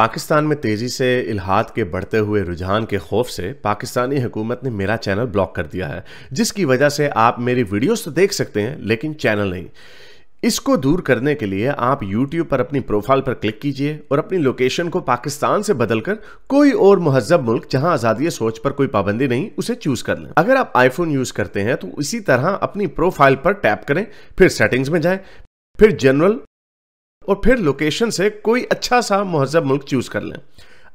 पाकिस्तान में तेजी से इल्हाद के बढ़ते हुए रुझान के खौफ से पाकिस्तानी हुकूमत ने मेरा चैनल ब्लॉक कर दिया है, जिसकी वजह से आप मेरी वीडियोस तो देख सकते हैं लेकिन चैनल नहीं। इसको दूर करने के लिए आप YouTube पर अपनी प्रोफाइल पर क्लिक कीजिए और अपनी लोकेशन को पाकिस्तान से बदलकर कोई और मुहज़्ज़ब मुल्क जहां आज़ादी सोच पर कोई पाबंदी नहीं उसे चूज कर लें। अगर आप आईफोन यूज करते हैं तो इसी तरह अपनी प्रोफाइल पर टैप करें, फिर सेटिंग्स में जाएं, फिर जनरल और फिर लोकेशन से कोई अच्छा सा मुहज़्ज़ब मुल्क चूज कर लें।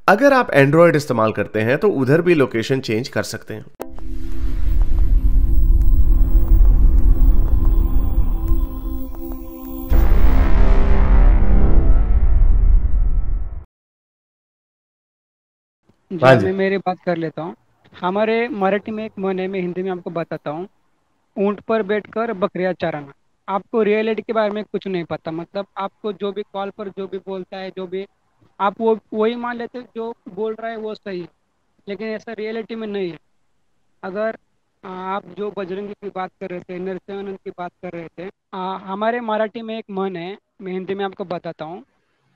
अगर आप एंड्रॉयड इस्तेमाल करते हैं तो उधर भी लोकेशन चेंज कर सकते हैं। जी, हाँ अब जी। मैं मेरी बात कर लेता हूँ। हमारे मराठी में एक मन है, मैं हिंदी में आपको बताता हूँ। ऊँट पर बैठकर बकरियाँ चराना। आपको रियलिटी के बारे में कुछ नहीं पता, मतलब आपको जो भी कॉल पर जो भी बोलता है, जो भी आप वो वही मान लेते हो, जो बोल रहा है वो सही है, लेकिन ऐसा रियलिटी में नहीं है। अगर आप जो बजरंगी की बात कर रहे थे, नरसिंहानंद की बात कर रहे थे, हमारे मराठी में एक मन है, मैं हिंदी में आपको बताता हूँ।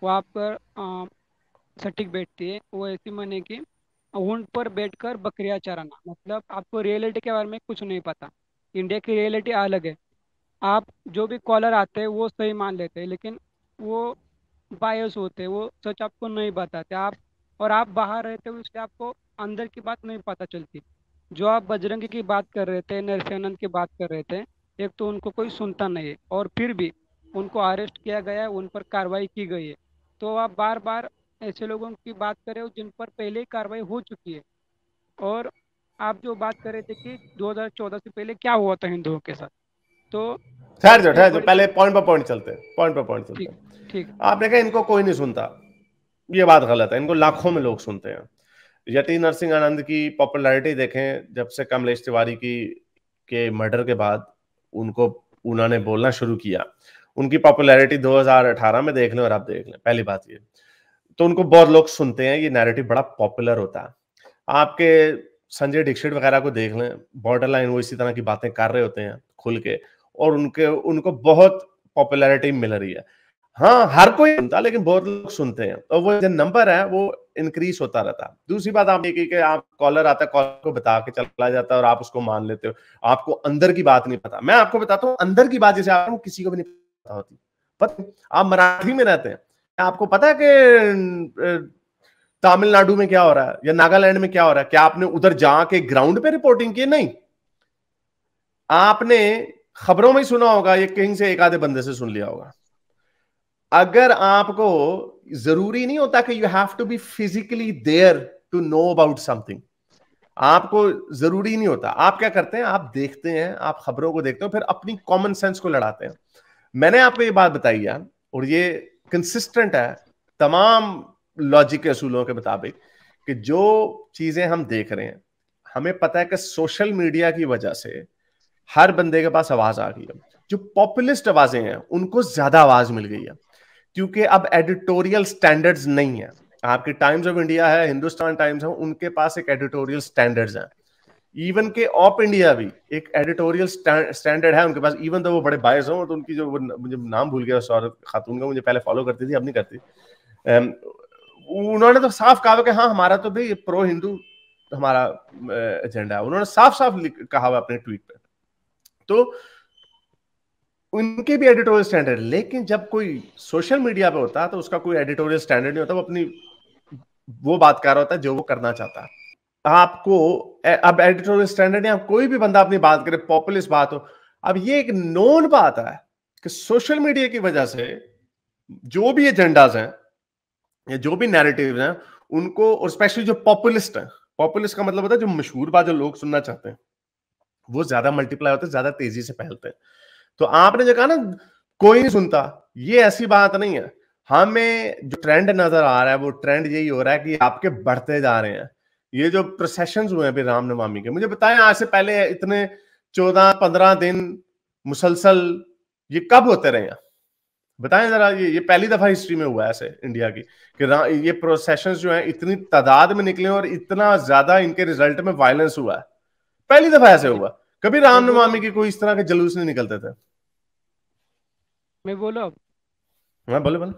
वो आप पर सटीक बैठती है। वो ऐसी मन है कि ऊँट पर बैठकर बकरियां चराना। मतलब आपको रियलिटी के बारे में कुछ नहीं पता। इंडिया की रियलिटी अलग है। आप जो भी कॉलर आते हैं वो सही मान लेते हैं, लेकिन वो बायस होते हैं, वो सच आपको नहीं बताते। आप और आप बाहर रहते हो, इसलिए आपको अंदर की बात नहीं पता चलती। जो आप बजरंगी की बात कर रहे थे, नरसिंहानंद की बात कर रहे थे, एक तो उनको कोई सुनता नहीं है और फिर भी उनको अरेस्ट किया गया है, उन पर कार्रवाई की गई है। तो आप बार बार ऐसे लोगों की बात कर रहे हो जिन पर पहले ही कार्रवाई हो चुकी है। और आप जो बात कर रहे थे कि 2014 से पहले क्या हुआ था हिंदुओं के साथ, तो सबसे ठहर जाओ, बड़ी। पहले पॉइंट पर पॉइंट चलते हैं, पॉइंट पर पॉइंट चलते ठीक। हैं। ठीक। आपने कहा इनको कोई नहीं सुनता, ये बात गलत है। इनको लाखों में लोग सुनते हैं। यति नरसिंह आनंद की पॉपुलैरिटी देखें, जब से कमलेश तिवारी की के मर्डर के बाद उनको उन्होंने बोलना शुरू किया, उनकी पॉपुलैरिटी 2018 में देख लें और आप देख लें। पहली बात ये तो उनको बहुत लोग सुनते हैं, ये नैरेटिव बड़ा पॉपुलर होता है। आपके संजय दीक्षित वगैरह को देख लें, बॉर्डर लाइन वो इसी तरह की बातें कर रहे होते हैं खुल के, और उनके उनको बहुत पॉपुलैरिटी मिल रही है। हाँ, हर कोई सुनता, लेकिन बहुत लोग सुनते हैं और वो जो नंबर है वो इंक्रीज होता रहता है। दूसरी बात आप देखिए कि आप कॉलर आता है, कॉलर को बता के चला जाता है और आप उसको मान लेते हो। आपको अंदर की बात नहीं पता। मैं आपको बताता हूँ अंदर की बात, जैसे आपको किसी को भी नहीं पता होती। पता, आप मराठी में रहते हैं, आपको पता है कि तमिलनाडु में क्या हो रहा है या नागालैंड में क्या हो रहा है? क्या आपने उधर जाके ग्राउंड पे रिपोर्टिंग की? नहीं, आपने खबरों में ही सुना होगा, ये कहीं से एक आधे बंदे से सुन लिया होगा। अगर आपको जरूरी नहीं होता कि you have to be physically there to know about something, आपको जरूरी नहीं होता। आप क्या करते हैं? आप देखते हैं, आप खबरों को देखते हो, फिर अपनी कॉमन सेंस को लड़ाते हैं। मैंने आपको ये बात बताई है और ये कंसिस्टेंट है तमाम लॉजिक के असूलों के मुताबिक कि जो चीजें हम देख रहे हैं, हमें पता है कि सोशल मीडिया की वजह से हर बंदे के पास आवाज आ गई है। जो पॉपुलिस्ट आवाजें हैं उनको ज्यादा आवाज मिल गई है, क्योंकि अब एडिटोरियल स्टैंडर्ड्स नहीं है। आपकी टाइम्स ऑफ इंडिया है, हिंदुस्तान टाइम्स है, उनके पास एक एडिटोरियल स्टैंडर्ड्स हैं। इवन के ऑप इंडिया भी एक एडिटोरियल स्टैंडर्ड है उनके पास। इवन तो वो बड़े बायस हो, तो उनकी जो मुझे नाम भूल गया उस औरत खातून का, मुझे पहले फॉलो करती थी, अब नहीं करती। उन्होंने तो साफ कहा कि हाँ, हमारा तो भाई प्रो हिंदू हमारा एजेंडा है। उन्होंने साफ साफ कहा हुआ अपने ट्वीट पे। तो उनके भी एडिटोरियल स्टैंडर्ड, लेकिन जब कोई सोशल मीडिया पे होता है तो उसका कोई एडिटोरियल स्टैंडर्ड नहीं होता। वो अपनी वो बात कर रहा होता है जो वो करना चाहता है। आपको अब एडिटोरियल स्टैंडर्ड है, कोई भी बंदा अपनी बात करे, पॉपुलिस्ट बात हो। अब ये एक नोन बात है कि सोशल मीडिया की वजह से जो भी एजेंडाज हैं या जो भी नैरेटिव हैं उनको, और स्पेशली जो पॉपुलिस्ट है, पॉपुलिस्ट का मतलब होता है जो मशहूर बात जो लोग सुनना चाहते हैं, वो ज्यादा मल्टीप्लाई होते हैं, ज्यादा तेजी से फैलते हैं। तो आपने जो कहा ना कोई नहीं सुनता, ये ऐसी बात नहीं है। हमें जो ट्रेंड नजर आ रहा है वो ट्रेंड यही हो रहा है कि आपके बढ़ते जा रहे हैं। ये जो प्रोसेशंस हुए हैं अभी रामनवमी के, मुझे बताएं आज से पहले इतने 14-15 दिन मुसलसल ये कब होते रहे हैं? बताएं जरा। ये पहली दफा हिस्ट्री में हुआ है ऐसे इंडिया की कि ये प्रोसेशंस जो हैं इतनी तादाद में निकले और इतना ज्यादा इनके रिजल्ट में वायलेंस हुआ है। पहली दफा ऐसे जी। हुआ। कभी मैं बोलूँ रामनवमी अब? की कोई इस तरह के जुलूस नहीं निकलते थे। मैं बोलूँ अब? हाँ, बोले बोले।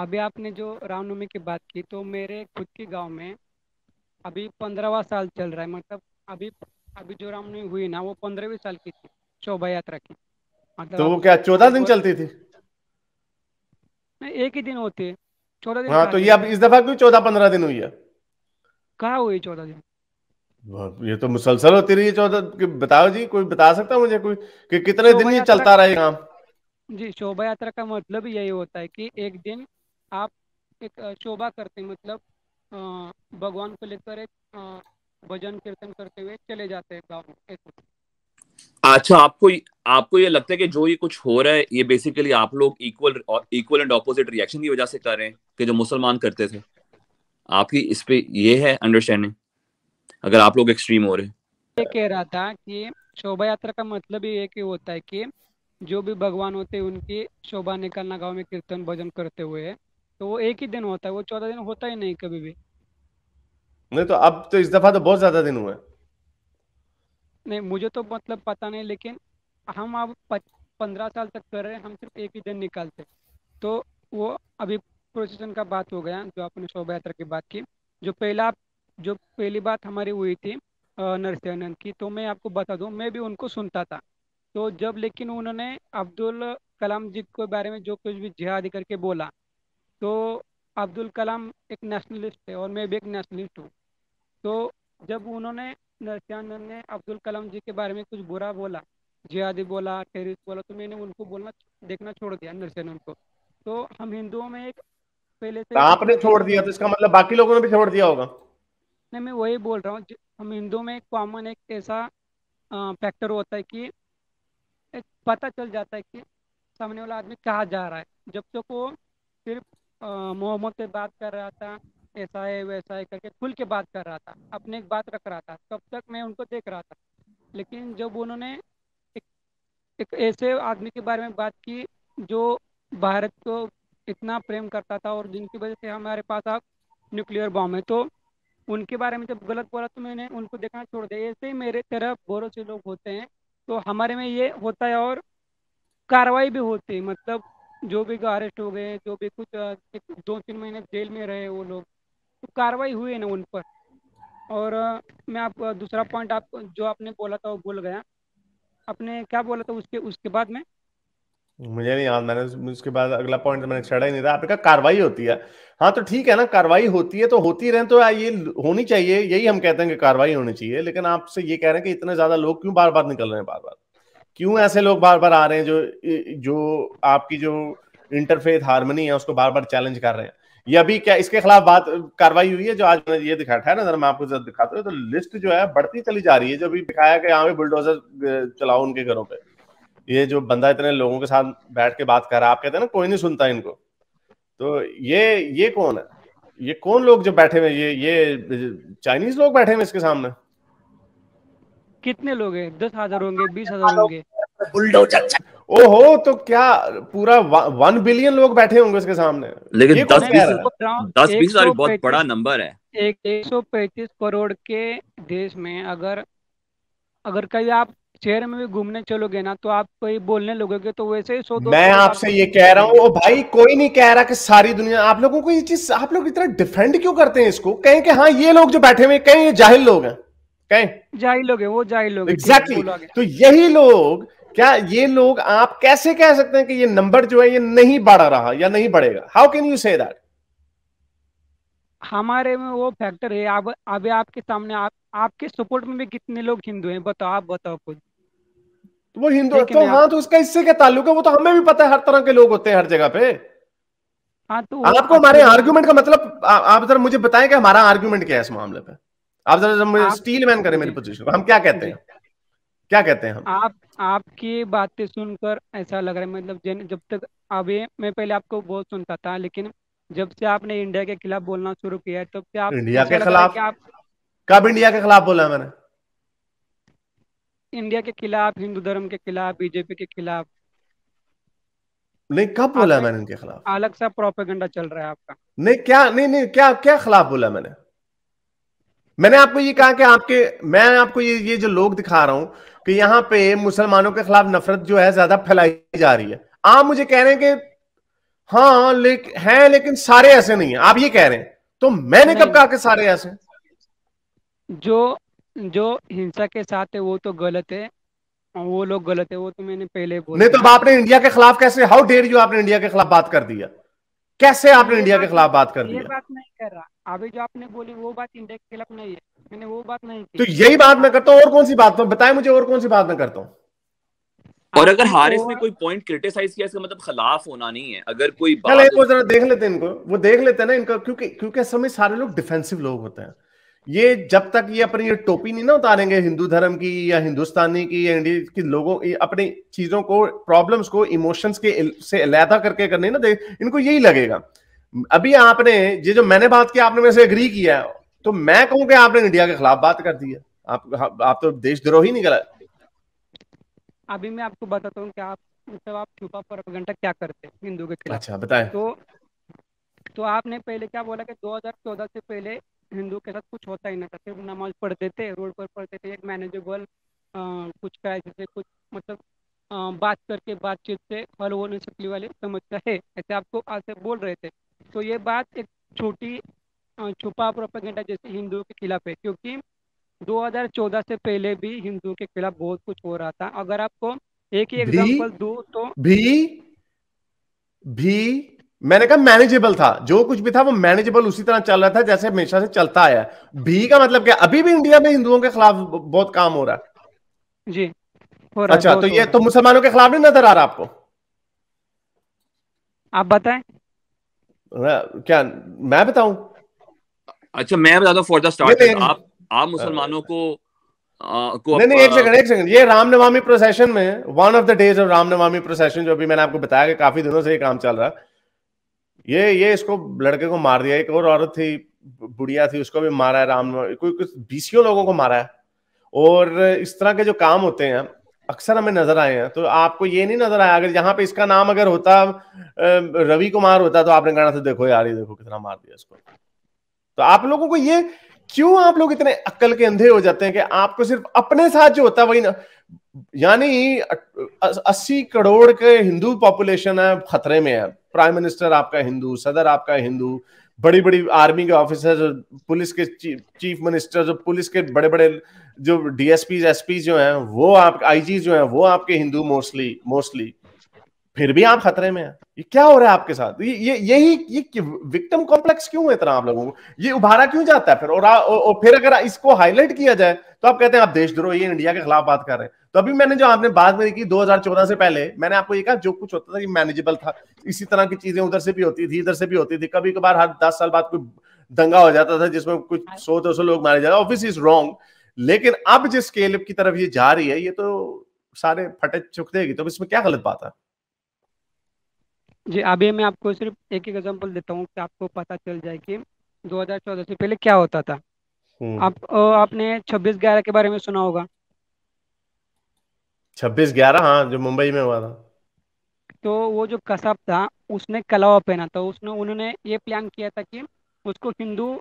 अभी आपने जो रामनवमी की बात की, तो मेरे खुद के गांव में अभी 15वां साल चल रहा है। मतलब अभी अभी जो रामनवमी हुई ना, वो 15वीं साल की थी, शोभा यात्रा की। मतलब तो आप वो क्या 14 दिन लगभग चलती थी? नहीं, एक ही दिन होते हैं। 14 दिन हाँ, कहाँ तो ये अब चलते? इस दफा क्यों 14-15 दिन हुई है? कहाँ हुई 14 दिन? ये तो मुसलसल होती रही है 14। बताओ जी, कोई बता सकता है मुझे कोई कि कितने दिन शोभा ये यात्रा चलता रहा ये काम? जी, शोभा यात्रा का मतलब यही होता है कि एक दिन आप एक शोभा करते हैं। मतलब भगवान को लेकर एक भजन कीर्तन करते हुए चले जाते हैं गाँव में, ऐसे। अच्छा, आपको ये लगता है कि जो ये कुछ हो रहा है ये बेसिकली आप लोग इक्वल एंड ऑपोजिट रिएक्शन की वजह से कर रहे हैं कि जो मुसलमान करते थे? आपकी इस पे ये है अंडरस्टैंडिंग, अगर आप लोग एक्सट्रीम हो रहे हैं? ये कह रहा था कि शोभा यात्रा का मतलब ही एक ही होता है कि जो भी भगवान होते हैं उनकी शोभा निकालना गांव में कीर्तन भजन करते हुए। तो वो एक ही दिन होता है, वो 14 दिन होता ही नहीं कभी भी। नहीं तो अब तो इस दफा तो बहुत ज्यादा दिन हुए। नहीं, मुझे तो मतलब पता नहीं, लेकिन हम अब 15 साल तक कर रहे हैं, हम सिर्फ एक ही दिन निकालते। तो वो अभी प्रोसेशन का बात हो गया, जो आपने शोभा यात्रा की बात की। जो पहला जो पहली बात हमारी हुई थी नरसिंहानंद की, तो मैं आपको बता दूं, मैं भी उनको सुनता था। तो जब लेकिन उन्होंने अब्दुल कलाम जी के बारे में जो कुछ भी जिहादी करके बोला, तो अब्दुल कलाम एक नेशनलिस्ट है और मैं भी एक नेशनलिस्ट हूँ। तो जब उन्होंने नरसिंहानंद ने अब्दुल कलाम जी के बारे में कुछ बुरा बोला, जिहादी बोला, टेररिस्ट बोला, तो मैंने उनको बोलना देखना छोड़ दिया, नरसिंहानंद को। तो हम हिंदुओं में एक पहले से तो ही आपने दुश्मनी छोड़ थी। दिया तो इसका मतलब बाकी लोगों ने भी छोड़ दिया होगा। नहीं, मैं वही बोल रहा हूँ, हम हिंदुओं में एक कॉमन एक ऐसा फैक्टर होता है कि एक पता चल जाता है कि सामने वाला आदमी कहाँ जा रहा है। जब तक वो सिर्फ मोहम्मद पे बात कर रहा था, ऐसा है वैसा है करके खुल के बात कर रहा था, अपने एक बात रख रहा था, तब तक मैं उनको देख रहा था। लेकिन जब उन्होंने एक, एक ऐसे आदमी के बारे में बात की जो भारत को इतना प्रेम करता था और जिनकी वजह से हमारे पास अब न्यूक्लियर बॉम्ब है, तो उनके बारे में जब गलत बोला तो मैंने उनको देखना छोड़ दिया। ऐसे ही मेरे तरह बहुत से लोग होते हैं, तो हमारे में ये होता है और कार्रवाई भी होती है। मतलब जो भी अरेस्ट हो गए, जो भी कुछ 2-3 महीने जेल में रहे वो लोग, तो कार्रवाई हुई है ना उन पर। और मैं आप दूसरा पॉइंट आप जो आपने बोला था वो भूल गया। आपने क्या बोला था उसके उसके बाद में? मुझे नहीं याद, मैंने उसके बाद अगला पॉइंट मैंने छेड़ा ही नहीं था। आपने कहा कार्रवाई होती है। हाँ तो ठीक है ना, कार्रवाई होती है तो होती रहे, तो ये होनी चाहिए, यही हम कहते हैं कि कार्रवाई होनी चाहिए। लेकिन आपसे ये कह रहे हैं कि इतने ज्यादा लोग क्यों बार बार निकल रहे हैं, बार बार क्यों ऐसे लोग बार बार आ रहे हैं जो जो आपकी जो इंटरफेथ हार्मनी है उसको बार बार चैलेंज कर रहे हैं? ये अभी क्या इसके खिलाफ बात कार्रवाई हुई है? जो आज मैंने ये दिखाया है ना, जरा मैं आपको जरा दिखाता हूँ, तो लिस्ट जो है बढ़ती चली जा रही है। जो अभी दिखाया कि यहाँ पे बुलडोजर चलाओ उनके घरों पे, ये जो बंदा इतने लोगों के साथ बैठ के बात कर रहा है, आप कहते हैं ना कोई नहीं सुनता इनको, तो ये कौन है? ये कौन लोग जो बैठे हुए, ये चाइनीज लोग बैठे हुए इसके सामने? कितने लोग हैं? 10,000 होंगे, 20,000 होंगे? बुलडोजर। ओहो, तो क्या पूरा 1 बिलियन लोग बैठे होंगे इसके सामने? लेकिन ये कौन दस मैं कह बीस रहा है? बोल रहा हूँ दस एक बीस हजार सौ एक बहुत बड़ा पैंतीस नंबर है। एक 135 करोड़ के देश में, अगर अगर कहीं आप शहर में भी घूमने चलोगे ना, तो आप कोई बोलने लगोगे तो वैसे ही 100-200 मैं लोग आपसे आपको ये सुनने कह रहा हूं, लगेंगे। ओ भाई कोई नहीं कह रहा कि सारी दुनिया, आप लोगों को ये चीज, आप लोग इतना डिफेंड क्यों करते हैं इसको? कहें कि हाँ ये लोग जो बैठे हुए कहें ये जाहिल लोग हैं, कहें जाहिल लोग है, वो जाहिल लोग है, ठीक है, एग्जैक्टली बोलो आगे। तो यही लोग, क्या ये लोग, आप कैसे कह सकते हैं कि ये नंबर जो है ये नहीं बढ़ा रहा या नहीं बढ़ेगा? How can you say that? हमारे में वो फैक्टर है। अब अभी आपके सामने आपके सपोर्ट में भी कितने लोग हिंदू हैं, बताओ, आप बताओ खुद। वो हिंदू है कि तो, नहीं आप? हाँ तो उसका इससे क्या ताल्लुक है? वो तो हमें भी पता है, हर तरह के लोग होते हैं हर जगह पे। हाँ, तो वो आपको हमारे अच्छे लोग हैं। आर्ग्यूमेंट का मतलब, आप जरा मुझे बताएं कि हमारा आर्ग्यूमेंट क्या है इस मामले पे। आप जरा मुझे आप स्टील मैन करें मेरी जी पोजीशन को। हम क्या कहते जी, हैं, क्या कहते हैं हम? आपकी बातें सुनकर ऐसा लग रहा है, मतलब जब तक अभी मैं पहले आपको बहुत सुनता था, लेकिन जब से आपने इंडिया के खिलाफ बोलना शुरू किया है, तब से आप इंडिया ऐसा के लग रहा है खिलाफ? कि आप कब इंडिया के खिलाफ बोला है मैंने? इंडिया के खिलाफ, हिंदू धर्म के खिलाफ, बीजेपी के खिलाफ। नहीं, कब बोला है आपका मैंने इनके खिलाफ? अलग सा प्रोपेगेंडा चल रहा है आपका। नहीं क्या, नहीं नहीं, क्या क्या खिलाफ बोला मैंने? मैंने आपको ये कहा कि मैं आपको ये जो लोग दिखा रहा हूं कि यहां पे मुसलमानों के खिलाफ नफरत जो है ज्यादा फैलाई जा रही है। आप मुझे कह रहे हैं कि हाँ लेकिन सारे ऐसे नहीं है, आप ये कह रहे हैं। तो मैंने कब नहीं, कहा कि सारे ऐसे हैं? जो जो हिंसा के साथ है वो तो गलत है, और वो लोग गलत है, वो तो मैंने पहले ही बोल नहीं तो अब दिया। आपने इंडिया के खिलाफ कैसे, हाउ डेयर यू, आपने इंडिया के खिलाफ बात कर दिया? कैसे आपने ये इंडिया के बात खिलाफ बात कर ये दिया? बात नहीं कर रहा, अभी जो आपने बोली वो बात इंडिया के खिलाफ नहीं है, मैंने वो बात नहीं तो की। यही बात मैं आप करता हूं, और कौन सी बात तो बताएं मुझे, और कौन सी बात मैं करता हूं? और अगर आपकी हारिस ने ओवर कोई पॉइंट क्रिटिसाइज किया इसका मतलब खिलाफ होना नहीं है, अगर कोई चल बात वो जरा देख लेते हैं इनको, वो देख लेते हैं ना इनको, क्योंकि क्योंकि इस समय सारे लोग डिफेंसिव लोग होते हैं। ये जब तक ये अपनी ये टोपी नहीं ना उतारेंगे हिंदू धर्म की या हिंदुस्तानी की या इंडिया की, लोगों अपनी चीजों को, प्रॉब्लम्स को इमोशंस के से अलहदा करके करने ना दे, इनको यही लगेगा। अभी आपने ये जो मैंने बात की, आपने मेरे से एग्री किया, तो मैं कहूं कि आपने इंडिया के खिलाफ बात कर दी है। आप तो देशद्रोही निकला। अभी मैं आपको बताता हूँ कि आप मतलब आप छुपा प्रोपेगेंडा क्या करते हैं हिंदू के खिलाफ। अच्छा बताएं। तो तो आपने पहले क्या बोला कि 2014 से पहले हिंदू के साथ कुछ होता ही नहीं था, सिर्फ नमाज पढ़ते थे, रोड पर पढ़ते थे, एक मैनेजेबल कुछ क्राइसिस से कुछ मतलब बात करके बातचीत से हल हो नहीं सकने वाली समस्या है, ऐसे आपको आज से बोल रहे थे। तो ये बात एक छोटी छुपा प्रोपेगेंडा जैसे हिंदुओं के खिलाफ है, क्योंकि 2014 से पहले भी हिंदुओं के खिलाफ बहुत कुछ हो रहा था। अगर आपको एक ही भी एग्जांपल दूं तो भी भी मैंने कहा मैनेजेबल था, जो कुछ भी था वो मैनेजेबल उसी तरह चल रहा था जैसे हमेशा से चलता आया है। भी का मतलब क्या, अभी भी इंडिया में हिंदुओं के खिलाफ बहुत काम हो रहा है? जी हो रहा है, अच्छा, तो बहुत हो ये रहा तो है। मुसलमानों के खिलाफ नहीं नजर आ रहा आपको? आप बताएं। क्या मैं बताऊं? अच्छा मैं बताता हूँ फॉर द नहीं स्टार्टर, नहीं आप मुसलमानों को नहीं नहीं, एक सेकंड, ये रामनवमी प्रोसेशन में, one of the days of Ramnavami procession, जो अभी मैंने आपको बताया कि काफी दिनों से ये काम चल रहा है, ये इसको लड़के को मार दिया, एक और औरत थी, बुढ़िया थी, उसको भी मारा है राम, कोई कुछ 20 लोगों को मारा है। और इस तरह के जो काम होते हैं अक्सर हमें नजर आए हैं। तो आपको ये नहीं नजर आया, अगर यहाँ पे इसका नाम अगर होता रवि कुमार होता, तो आपने कहना था देखो यार, ये देखो कितना मार दिया इसको। तो आप लोगों को ये, क्यों आप लोग इतने अक्ल के अंधे हो जाते हैं कि आपको सिर्फ अपने साथ जो होता है वही ना, यानी 80 करोड़ के हिंदू पॉपुलेशन है खतरे में है, प्राइम मिनिस्टर आपका हिंदू, सदर आपका हिंदू, बड़ी बड़ी आर्मी के ऑफिसर, पुलिस के चीफ मिनिस्टर, जो पुलिस के बड़े बड़े जो डीएसपी एसपी जो हैं वो, आप आईजी जो हैं वो आपके हिंदू मोस्टली मोस्टली, फिर भी आप खतरे में हैं। ये क्या हो रहा है आपके साथ? ये विक्टिम कॉम्प्लेक्स क्यों है इतना आप लोगों को? ये उभारा क्यों जाता है फिर? और फिर अगर इसको हाईलाइट किया जाए तो आप कहते हैं आप देशद्रोही इंडिया के खिलाफ बात कर रहे हैं। तो अभी मैंने जो आपने बात मेरी की 2014 से पहले, मैंने आपको ये कहा जो कुछ होता था ये मैनेजेबल था। इसी तरह की चीजें उधर से भी होती थी, इधर से भी होती थी, कभी कभार हर 10 साल बाद कोई दंगा हो जाता था जिसमें कुछ 100-200 लोग मारे जाते, ऑब्वियसली इज रॉन्ग। लेकिन अब जिस स्केल की तरफ ये जा रही है, ये तो सारे फटे चुक देगी, तो इसमें क्या गलत बात है? जी अभी मैं आपको सिर्फ एक ही एग्जांपल देता हूँ कि आपको पता चल जाए कि 2014 से पहले क्या होता था। हम्म। आपने 26/11 के बारे में सुना होगा। 26/11, हाँ, जो मुंबई में हुआ था। तो वो जो कसाब था उसने कलावा पहना था, उन्होंने ये प्लान किया था कि उसको हिंदू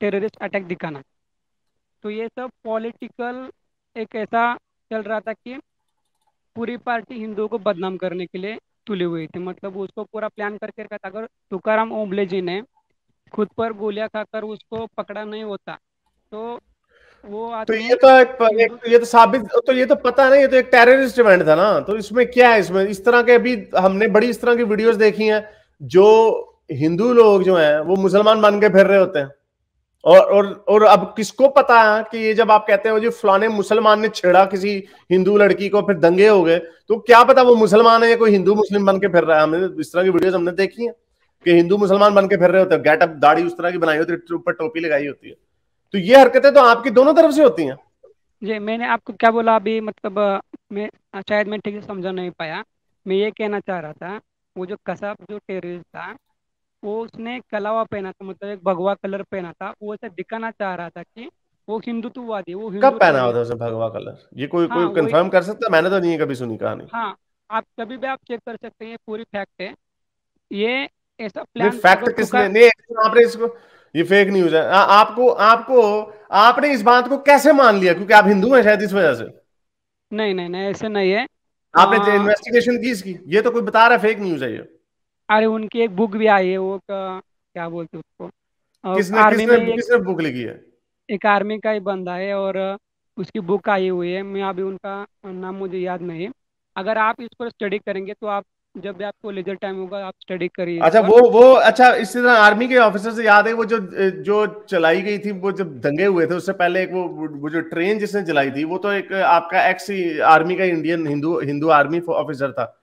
टेररिस्ट अटैक दिखाना। तो ये सब पॉलिटिकल एक ऐसा चल रहा था कि पूरी पार्टी हिंदुओं को बदनाम करने के लिए तुली हुई थी, मतलब उसको पूरा प्लान करके रखा था। अगर तुकाराम ओबले जी ने खुद पर गोलियां खाकर उसको पकड़ा नहीं होता तो वो तो आदमी ये तो एक हिंदू। तो ये तो साबित, तो ये तो पता है ना, ये तो एक टेररिस्ट इवेंट था ना। तो इसमें क्या है? इसमें इस तरह के अभी हमने बड़ी इस तरह की वीडियोस देखी हैं, जो हिंदू लोग जो हैं वो मुसलमान बन के फिर रहे होते हैं। और अब किसको पता है कि ये जब आप कहते हो जो फलाने मुसलमान ने छेड़ा किसी हिंदू लड़की को, फिर दंगे हो गए, तो क्या पता वो मुसलमान है या कोई हिंदू मुस्लिम बन के फिर रहा है। हमने इस तरह की वीडियोस हमने देखी है कि हिंदू मुसलमान बन के फिर रहे होते हैं, गेटअप दाढ़ी उस तरह की बनाई होती है, ऊपर टोपी लगाई होती है। तो ये हरकतें तो आपकी दोनों तरफ से होती हैं। जी मैंने आपको क्या बोला अभी, मतलब मैं शायद मैं ठीक से समझा नहीं पाया। मैं ये कहना चाह रहा था, वो जो कसाब जो टेररिस्ट था वो उसने कलावा पहना था, मतलब एक भगवा कलर पहना था। वो ऐसा दिखाना चाह रहा था कि वो हिंदुत्ववादी, वो कब हिंदू पहना धर्म में। होता है उसे भगवा कलर? ये कोई हाँ कोई वही। कंफर्म कर सकता है? मैंने तो नहीं कभी सुनी कहानी। हाँ आप कभी भी आप चेक कर सकते हैं, ये पूरी फैक्ट है। ये ऐसा नहीं, प्लान फैक्ट अगर तुका। किसने नहीं, आपने इसको, ये फेक न्यूज है। आपको आपको आपने इस बात को कैसे मान लिया? क्योंकि आप हिंदू हैं शायद, इस वजह से नहीं नहीं नहीं, ऐसे नहीं है। आपने इन्वेस्टिगेशन की इसकी? ये तो कोई बता रहा है फेक न्यूज है ये। अरे उनकी एक बुक भी आई है, वो क्या बोलते हैं उसको, किसने आर्मी किसने में एक किसने बुक लिखी है? एक आर्मी का ही बंदा है, और उसकी बुक आई हुई है। मैं अभी उनका नाम मुझे याद नहीं है। अगर आप इस पर स्टडी करेंगे तो आप जब भी आपको लेजर टाइम होगा आप स्टडी करिए इस अच्छा, पर। वो अच्छा, इसी तरह आर्मी के ऑफिसर से याद है वो जो जो चलाई गई थी, वो जब दंगे हुए थे उससे पहले, एक वो जो ट्रेन जिसने चलाई थी, वो तो एक आपका एक्स आर्मी का Indian Hindu Hindu army officer था।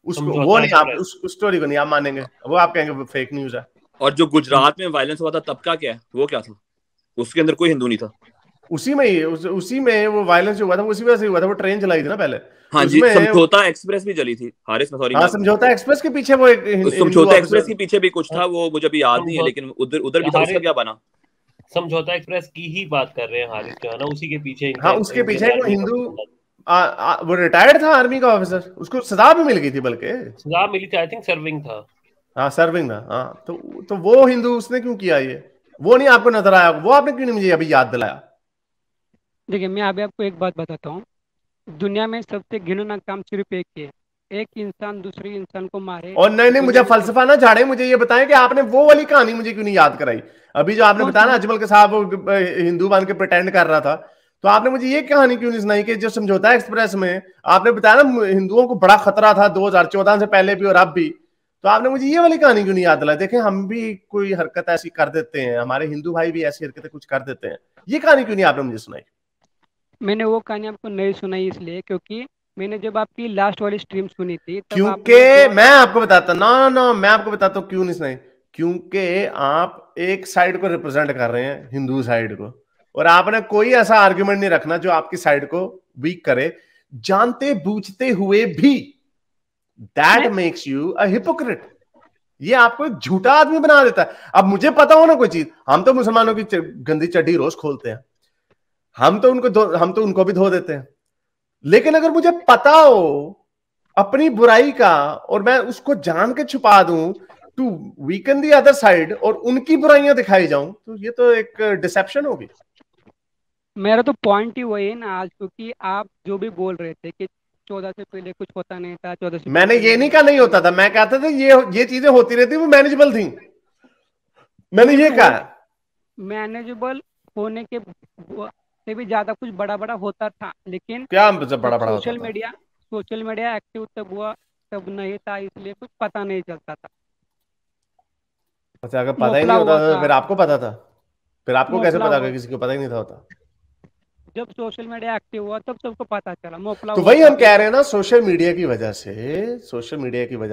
उसको वो समझौता नहीं, आप एक्सप्रेस। उस स्टोरी को नहीं आप मानेंगे, वो आप कहेंगे वो फेक न्यूज है। और जो गुजरात में वायलेंस हुआ था तब का क्या है, वो क्या था? उसके अंदर कोई हिंदू नहीं था। उसी में ही उसी में वो वायलेंस जो हुआ था वो उसी वजह से हुआ था, वो ट्रेन चलाई थी ना पहले हाँ जी, उसमें। समझौता एक्सप्रेस भी चली थी हारिस में, सॉरी हाँ, मैं समझौता एक्सप्रेस के पीछे वो एक उस हिंदू समझौता एक्सप्रेस ऑफिसर। के पीछे भी कुछ था, वो मुझे अभी याद नहीं है, समझौता लेकिन उधर उधर भी था, उसका क्या बना? समझौता एक्सप्रेस की ही बात कर रहे हैं हारिस जो है ना, उसी के पीछे हाँ, इनका उसके पीछे इंडियन वो आर्मी का हिंदू कुछ वो रिटायर्ड था आर्मी का ऑफिसर, उसको सजा भी मिल गई थी बल्कि। सजा मिली थी, आई थिंक सर्विंग था। हाँ, सर्विंग था। हाँ, तो वो हिंदू उसने क्यों किया ये, वो नहीं आपको नजर आया? वो आपने क्यों नहीं मुझे अभी याद दिलाया? देखिए मैं अभी आपको एक बात बताता हूँ। दुनिया में सबसे घिनौना काम सिर्फ एक ही है, एक इंसान दूसरे इंसान को मारे। और नहीं, मुझे दुनिया में फलसफा ना झाड़े, मुझे ये बताएं कि आपने वो वाली कहानी मुझे क्यों नहीं याद कराई? अभी जो आपने कौन बताया सी ना, वो? अजमल के साहब वो हिंदू बन के प्रिटेंड कर रहा था, तो आपने मुझे ये कहानी क्यों नहीं सुनाई कि जो समझौता एक्सप्रेस में आपने बताया ना हिंदुओं को बड़ा खतरा था 2014 से पहले भी और अब भी, तो आपने मुझे ये वाली कहानी क्यों नहीं याद दिलाई? देखें, हम भी कोई हरकत ऐसी कर देते हैं, हमारे हिंदू भाई भी ऐसी हरकतें कुछ कर देते हैं, ये कहानी क्यों नहीं आपने मुझे सुनाई? मैंने वो कहानी आपको नहीं सुनाई इसलिए क्योंकि मैंने जब आपकी लास्ट वाली स्ट्रीम सुनी थी तब क्योंकि आपने जो मैं आपको बताता, ना ना मैं आपको बताता हूँ क्यों नहीं सुनाई। क्योंकि आप एक साइड को रिप्रेजेंट कर रहे हैं, हिंदू साइड को, और आपने कोई ऐसा आर्गुमेंट नहीं रखना जो आपकी साइड को वीक करे, जानते बूझते हुए भी। दैट मैं मेक्स यू अ हिपोक्रेट। ये आपको एक झूठा आदमी बना देता है। अब मुझे पता हो ना कोई चीज, हम तो मुसलमानों की गंदी चड्डी रोज खोलते हैं, हम तो उनको भी धो देते हैं, लेकिन अगर मुझे पता हो अपनी बुराई का और मैं उसको जान के छुपा दूं to weaken the other side और उनकी बुराइयां दिखाई जाऊं, तो ये तो एक डिसेप्शन होगी। मेरा तो पॉइंट ही वही है ना आज, क्योंकि आप जो भी बोल रहे थे कि 14 से पहले कुछ होता नहीं था, 14 से मैंने पहले ये नहीं कहा नहीं होता था, मैं कहता था ये चीजें होती रहती, वो मैनेजेबल थी, मैंने ये मैनेजेबल हो कहा। मैनेजेबल होने के से भी ज्यादा कुछ बड़ा बड़ा होता था, लेकिन क्या जब बड़ा बड़ा होता था? सोशल मीडिया एक्टिव तब हुआ, तब नहीं था, इसलिए कुछ पता नहीं चलता था। अच्छा, अगर पता ही मोपला नहीं होता हुआ था तो था, फिर आपको पता था? फिर आपको कैसे मोपला पता हुआ। कि किसी को पता ही नहीं था होता? जब सोशल मीडिया एक्टिव हुआ तब सबको पता चला, मोपला तो हुआ वही था हम फिर। कह रहे हैं ना, सोशल मीडिया की वजह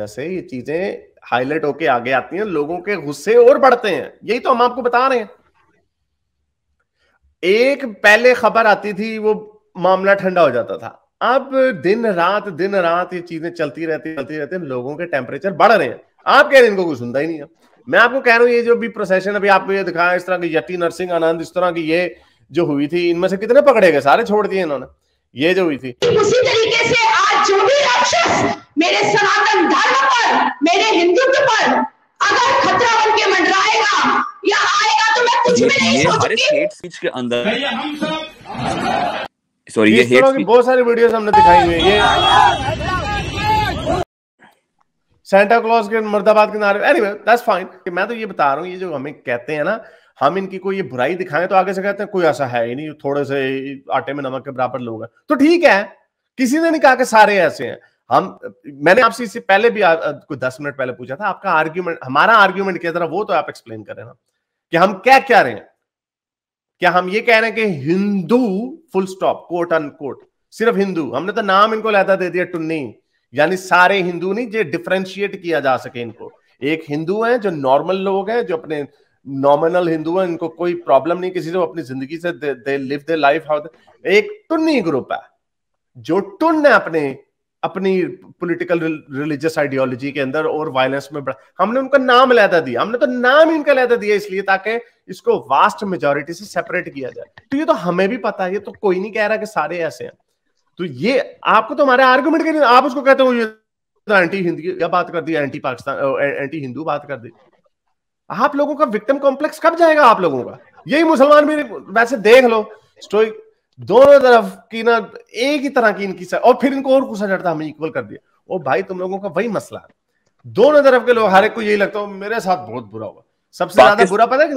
से ये चीजें हाईलाइट होके आगे आती हैं, लोगों के गुस्से और बढ़ते हैं, यही तो हम आपको बता रहे हैं। एक पहले खबर आती थी, वो मामला ठंडा हो जाता था, अब दिन रात ये चीजें चलती रहती, लोगों के टेम्परेचर बढ़ रहे हैं। आप कह रहे हैं इनको कोई सुनता ही नहीं है। मैं आपको कह रहा हूं, ये जो भी प्रोसेशन अभी आपको ये दिखाया, इस तरह की यति नरसिंह आनंद, इस तरह की ये जो हुई थी, इनमें से कितने पकड़े गए? सारे छोड़ दिए इन्होंने। ये जो हुई थी, उसी तरीके से आज जो भी राक्षस मेरे सनातन धर्म पर, मेरे हिंदुत्व पर अगर खतरा बन के मंडराएगा या आएगा तो मैं कुछ भी नहीं ये हमारे सोचूंगी। हेट स्पीच के अंदर, सॉरी, ये इस हेट तरह की स्पीच बहुत सारी वीडियोस हमने दिखाई हुई है। ये सेंटा क्लॉज के मुर्दाबाद के नारे, एनीवे दैट्स फाइन। मैं तो ये बता रहा हूँ, ये जो हमें कहते हैं ना, हम इनकी कोई ये बुराई दिखाएं तो आगे से कहते हैं कोई ऐसा है ही नहीं, थोड़े से आटे में नमक के बराबर लोग हैं। तो ठीक है, किसी ने नहीं कहा कि सारे ऐसे हैं। मैंने आपसे इससे पहले भी कोई 10 मिनट पहले पूछा था, आपका आर्ग्यूमेंट, हमारा आर्ग्यूमेंट क्या था, वो तो आप एक्सप्लेन करें ना, कि हम क्या रहे हैं। क्या हम ये कह रहे हैं कि Hindu full stop, quote unquote, सिर्फ हिंदू? हमने तो नाम इनको लहदा दे दिया टुन्नी, यानी सारे हिंदू नहीं, जो डिफरेंशिएट किया जा सके इनको। एक हिंदू है जो नॉर्मल लोग हैं, जो अपने नॉमिनल हिंदू हैं, इनको कोई प्रॉब्लम नहीं किसी से, अपनी जिंदगी से they live their life how. एक टुन्नी ग्रुप है जो टुन है अपनी पॉलिटिकल रिलीजियस आइडियोलॉजी के अंदर और वायलेंस में हमने उनका नाम लहदा दिया, हमने तो नाम ही इनका लहदा दिया इसलिए ताकि इसको वास्ट मेजॉरिटी से सेपरेट किया जाए। तो ये तो हमें भी पता है, ये तो कोई नहीं कह रहा कि सारे ऐसे हैं। तो ये आपको तो हमारे आर्गुमेंट के, आप उसको कहते हो ये तो एंटी हिंदी क्या बात कर दी, एंटी पाकिस्तान, एंटी हिंदू बात कर दी। आप लोगों का विक्टिम कॉम्प्लेक्स कब जाएगा आप लोगों का? यही मुसलमान भी वैसे देख लो स्टोरी, दोनों तरफ की ना एक ही तरह की इनकी और फिर इनको और गुस्सा चढ़ता, हमें इक्वल कर दिया। ओ भाई, तुम लोगों का वही मसला है, दोनों तरफ के लोग, हर एक को यही लगता है मेरे साथ बहुत बुरा हुआ। सबसे ज्यादा बुरा पता है कि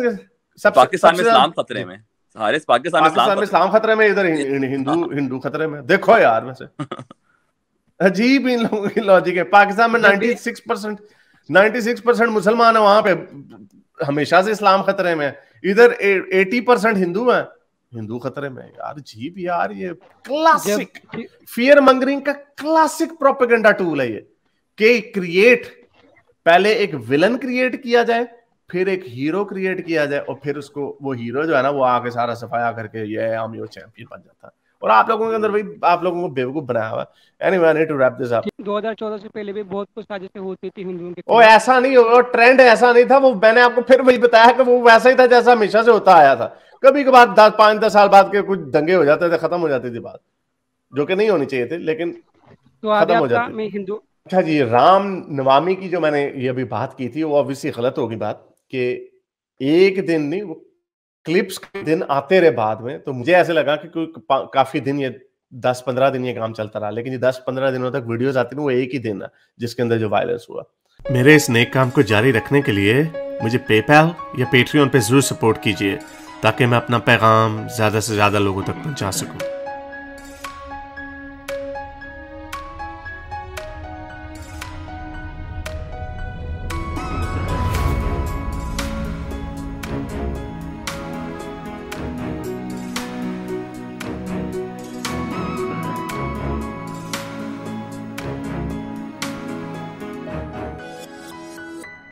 पाकिस्तान में इस्लाम खतरे में, हारिस, पाकिस्तान में इस्लाम खतरे में, इधर हिंदू खतरे में। देखो यार, वैसे अजीब इन लोगों की लॉजिक है। पाकिस्तान में 96% मुसलमान है, वहां पे हमेशा से इस्लाम खतरे में है। इधर 80% हिंदू है, हिंदू खतरे में। यार अजीब यार, ये क्लासिक फियर मंगरिंग का क्लासिक प्रोपेगेंडा टूल है ये, कि पहले एक विलन क्रिएट किया जाए, फिर एक हीरो क्रिएट किया जाए, और फिर उसको वो हीरो जो है ना, वो आके सारा सफाया करके ये हम यो चैंपियन बन जाता है। और आप लोगों के अंदर भाई, आप लोगों को बेवकूफ बनाया हुआ है। Anyway, I need to wrap this up. 2014 से पहले भी बहुत कुछ साजिशें होती थी हिंदुओं के। ओ ऐसा नहीं, वो ट्रेंड ऐसा नहीं था। वो मैंने आपको फिर वही बताया कि वो वैसा ही था जैसा हमेशा से होता आया था। कभी कभार 5-10 साल बाद के कुछ दंगे हो जाते थे, खत्म हो जाती थी बात, जो कि नहीं होनी चाहिए थे, लेकिन खत्म हो जाती। मैं हिंदू। अच्छा जी, राम नवमी की जो मैंने ये अभी बात की थी, वो ऑब्वियसली गलत होगी बात, कि एक दिन नहीं, वो क्लिप्स के दिन आते रहे बाद में। तो मुझे ऐसे लगा कि कोई काफी दिन, ये 10-15 दिन ये काम चलता रहा, लेकिन ये 10-15 दिनों तक वीडियोस आती थी, वो एक ही दिन है जिसके अंदर जो वायरस हुआ। मेरे इस नेक काम को जारी रखने के लिए मुझे पेपैल या पेट्रियन पे जरूर सपोर्ट कीजिए, ताकि मैं अपना पैगाम ज्यादा से ज्यादा लोगों तक पहुंचा सकूं।